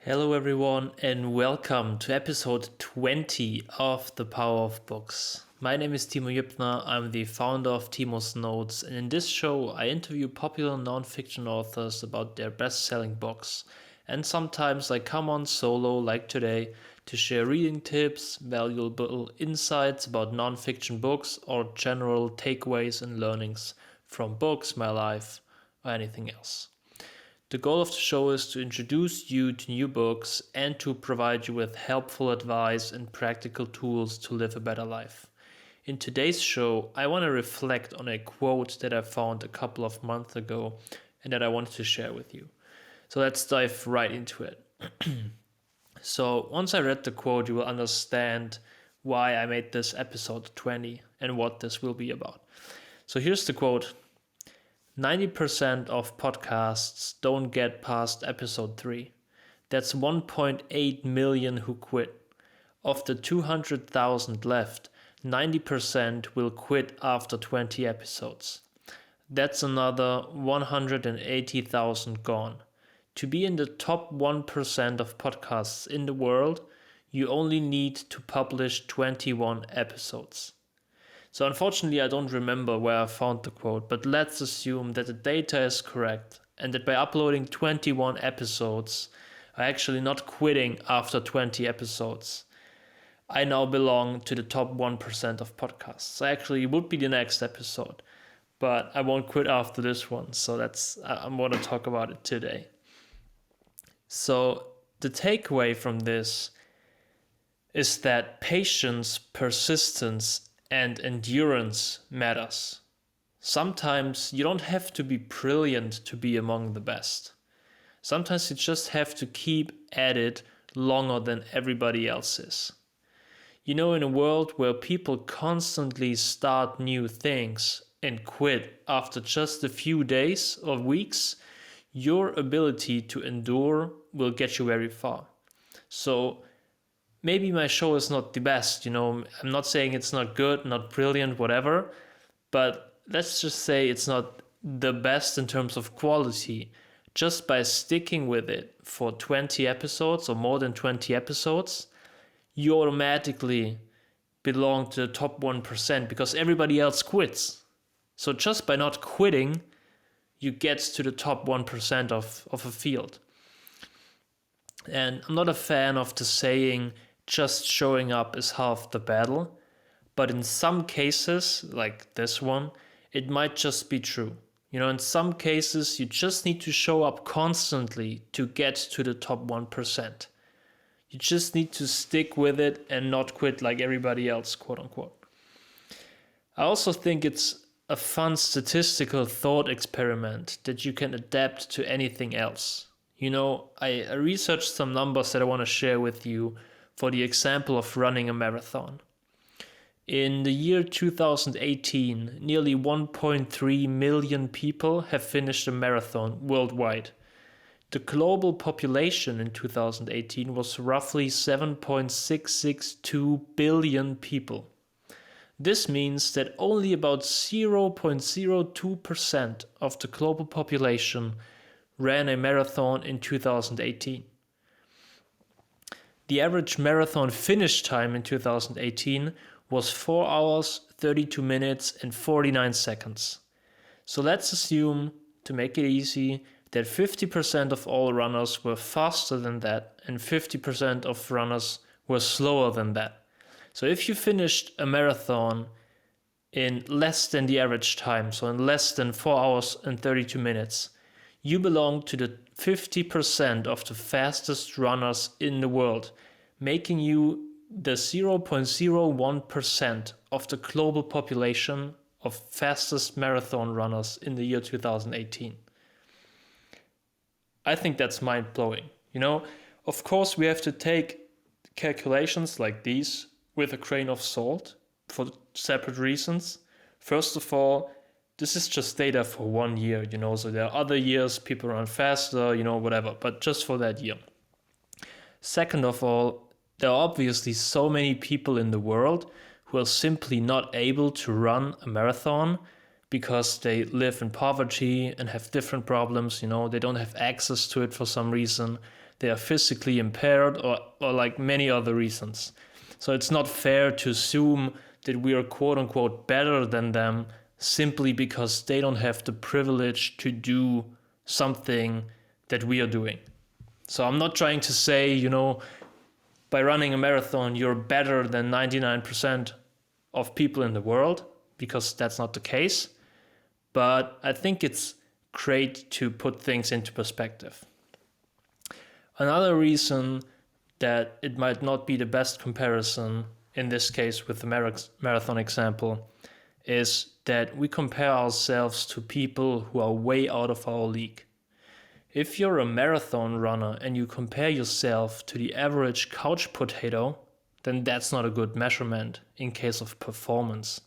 Hello, everyone, and welcome to episode 20 of The Power of Books. My name is Timo Jübner. I'm the founder of Timo's Notes, and in this show, I interview popular nonfiction authors about their best selling books. And sometimes I come on solo, like today, to share reading tips, valuable insights about nonfiction books, or general takeaways and learnings from books, my life, or anything else. The goal of the show is to introduce you to new books and to provide you with helpful advice and practical tools to live a better life. In today's show, I want to reflect on a quote that I found a couple of months ago and that I wanted to share with you. So let's dive right into it. So once I read the quote, you will understand why I made this episode 20 and what this will be about. So here's the quote. 90% of podcasts don't get past episode 3. That's 1.8 million who quit. Of the 200,000 left, 90% will quit after 20 episodes. That's another 180,000 gone. To be in the top 1% of podcasts in the world, you only need to publish 21 episodes. So unfortunately, I don't remember where I found the quote, but let's assume that the data is correct and that by uploading 21 episodes, I'm actually not quitting after 20 episodes. I now belong to the top 1% of podcasts. I actually would be the next episode, but I won't quit after this one. So I'm going to talk about it today. So the takeaway from this is that patience, persistence, and endurance matters. Sometimes you don't have to be brilliant to be among the best. Sometimes you just have to keep at it longer than everybody else is. In a world where people constantly start new things and quit after just a few days or weeks, your ability to endure will get you very far. So maybe my show is not the best, I'm not saying it's not good, not brilliant, whatever, but let's just say it's not the best in terms of quality. Just by sticking with it for 20 episodes or more than 20 episodes, you automatically belong to the top 1% because everybody else quits. So just by not quitting, you get to the top 1% of a field. And I'm not a fan of the saying, just showing up is half the battle. But in some cases, like this one, it might just be true. In some cases, you just need to show up constantly to get to the top 1%. You just need to stick with it and not quit like everybody else, quote unquote. I also think it's a fun statistical thought experiment that you can adapt to anything else. I researched some numbers that I want to share with you for the example of running a marathon. In the year 2018, nearly 1.3 million people have finished a marathon worldwide. The global population in 2018 was roughly 7.662 billion people. This means that only about 0.02% of the global population ran a marathon in 2018. The average marathon finish time in 2018 was 4 hours, 32 minutes, and 49 seconds. So let's assume, to make it easy, that 50% of all runners were faster than that and 50% of runners were slower than that. So if you finished a marathon in less than the average time, so in less than 4 hours and 32 minutes, you belong to the 50% of the fastest runners in the world, making you the 0.01% of the global population of fastest marathon runners in the year 2018. I think that's mind-blowing. Of course, we have to take calculations like these with a grain of salt for separate reasons. First of all, this is just data for 1 year, so there are other years people run faster, whatever, but just for that year. Second of all, there are obviously so many people in the world who are simply not able to run a marathon because they live in poverty and have different problems, they don't have access to it for some reason. they are physically impaired, or like many other reasons. So it's not fair to assume that we are quote unquote better than them simply because they don't have the privilege to do something that we are doing. So I'm not trying to say, by running a marathon, you're better than 99% of people in the world, because that's not the case. But I think it's great to put things into perspective. Another reason that it might not be the best comparison, in this case with the marathon example, is that we compare ourselves to people who are way out of our league. If you're a marathon runner and you compare yourself to the average couch potato, then that's not a good measurement in case of performance.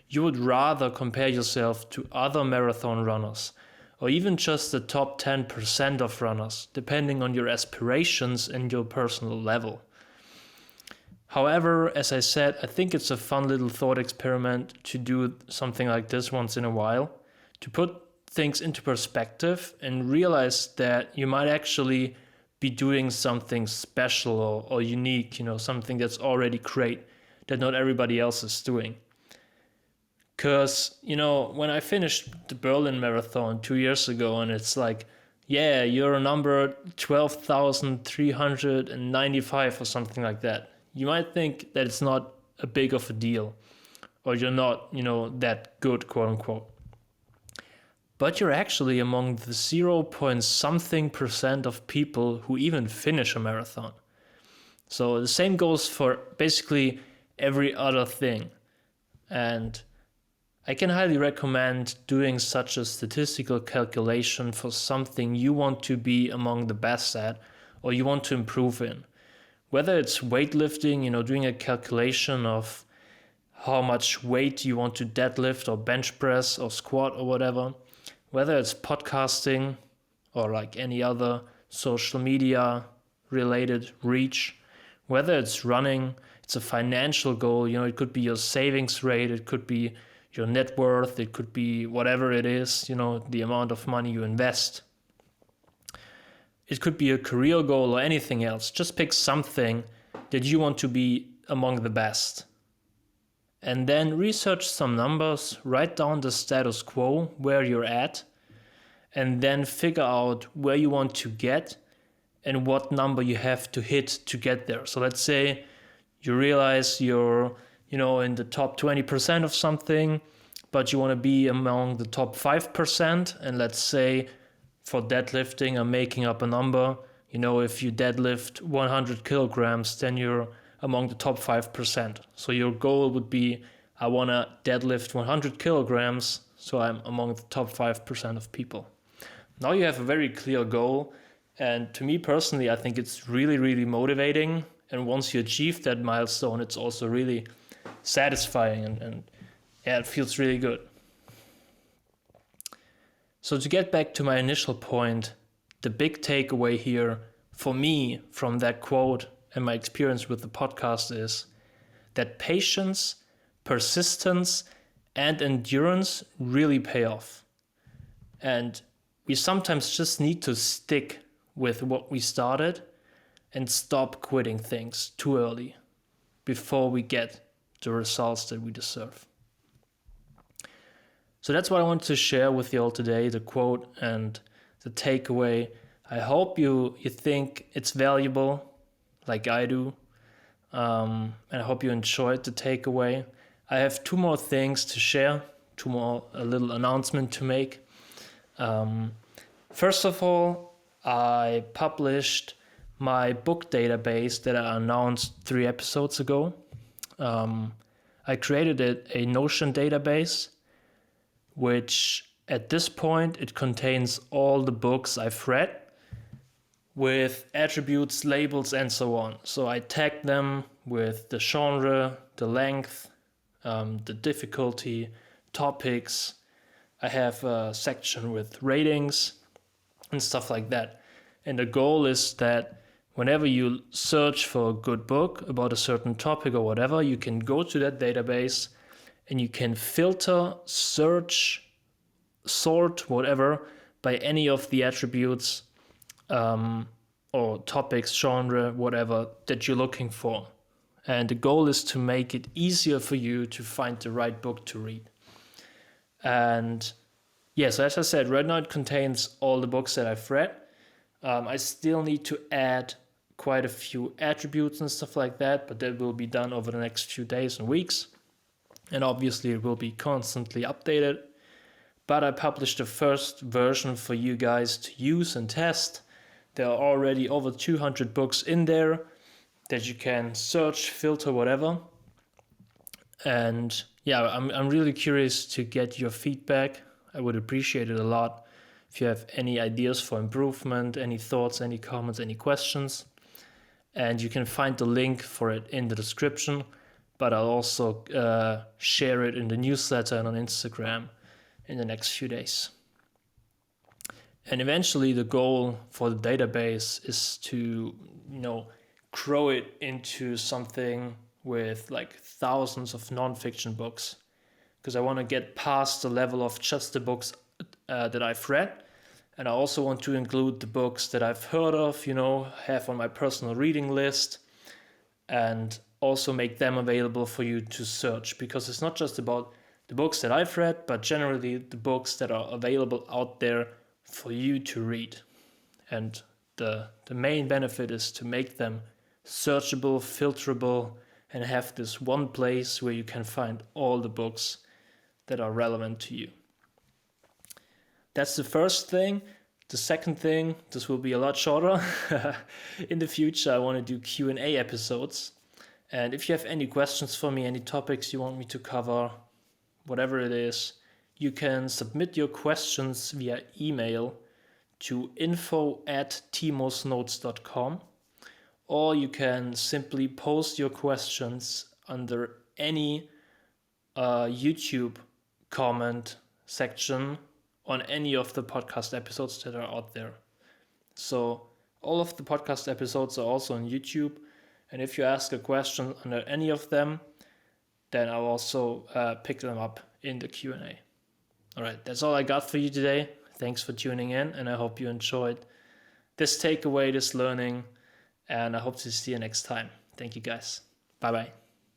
You would rather compare yourself to other marathon runners, or even just the top 10% of runners, depending on your aspirations and your personal level. However, as I said, I think it's a fun little thought experiment to do something like this once in a while, to put things into perspective and realize that you might actually be doing something special or unique, something that's already great that not everybody else is doing. Because, when I finished the Berlin Marathon 2 years ago, and it's like, yeah, you're number 12,395 or something like that, you might think that it's not a big of a deal, or you're not, that good, quote unquote. But you're actually among the 0.something% of people who even finish a marathon. So the same goes for basically every other thing. And I can highly recommend doing such a statistical calculation for something you want to be among the best at, or you want to improve in. Whether it's weightlifting, doing a calculation of how much weight you want to deadlift or bench press or squat or whatever. Whether it's podcasting or like any other social media related reach. Whether it's running, it's a financial goal. It could be your savings rate, it could be your net worth, it could be whatever it is, the amount of money you invest. It could be a career goal or anything else. Just pick something that you want to be among the best. And then research some numbers, write down the status quo, where you're at, and then figure out where you want to get and what number you have to hit to get there. So let's say you realize you're in the top 20% of something, but you want to be among the top 5%. And let's say for deadlifting, I'm making up a number, if you deadlift 100 kilograms, then you're among the top 5%. So your goal would be, I want to deadlift 100 kilograms, so I'm among the top 5% of people. Now you have a very clear goal. And to me personally, I think it's really, really motivating. And once you achieve that milestone, it's also really satisfying and it feels really good. So to get back to my initial point, the big takeaway here for me from that quote and my experience with the podcast is that patience, persistence, and endurance really pay off. And we sometimes just need to stick with what we started and stop quitting things too early before we get the results that we deserve. So that's what I wanted to share with you all today, the quote and the takeaway. I hope you think it's valuable like I do. And I hope you enjoyed the takeaway. I have 2 more things to share, a little announcement to make. First of all, I published my book database that I announced 3 episodes ago. I created a Notion database, which at this point, it contains all the books I've read with attributes, labels, and so on. So I tagged them with the genre, the length, the difficulty, topics. I have a section with ratings and stuff like that. And the goal is that whenever you search for a good book about a certain topic or whatever, you can go to that database and you can filter, search, sort, whatever, by any of the attributes or or topics, genre, whatever that you're looking for. And the goal is to make it easier for you to find the right book to read. And yes, as I said, right now it contains all the books that I've read. I still need to add quite a few attributes and stuff like that, but that will be done over the next few days and weeks. And obviously it will be constantly updated. But I published the first version for you guys to use and test. There are already over 200 books in there that you can search, filter, whatever. And yeah, I'm really curious to get your feedback. I would appreciate it a lot. If you have any ideas for improvement, any thoughts, any comments, any questions. And you can find the link for it in the description, but I'll also share it in the newsletter and on Instagram in the next few days. And eventually the goal for the database is to, grow it into something with like thousands of nonfiction books, because I want to get past the level of just the books that I've read. And I also want to include the books that I've heard of, have on my personal reading list, and also make them available for you to search, because it's not just about the books that I've read, but generally the books that are available out there for you to read. And the main benefit is to make them searchable, filterable, and have this one place where you can find all the books that are relevant to you. That's the first thing. The second thing, this will be a lot shorter. In the future, I want to do Q&A episodes. And if you have any questions for me, any topics you want me to cover, whatever it is, you can submit your questions via email to info@timosnotes.com, or you can simply post your questions under any YouTube comment section on any of the podcast episodes that are out there. So all of the podcast episodes are also on YouTube. And if you ask a question under any of them, then I'll also pick them up in the Q&A. All right, that's all I got for you today. Thanks for tuning in, and I hope you enjoyed this takeaway, this learning, and I hope to see you next time. Thank you guys. Bye-bye.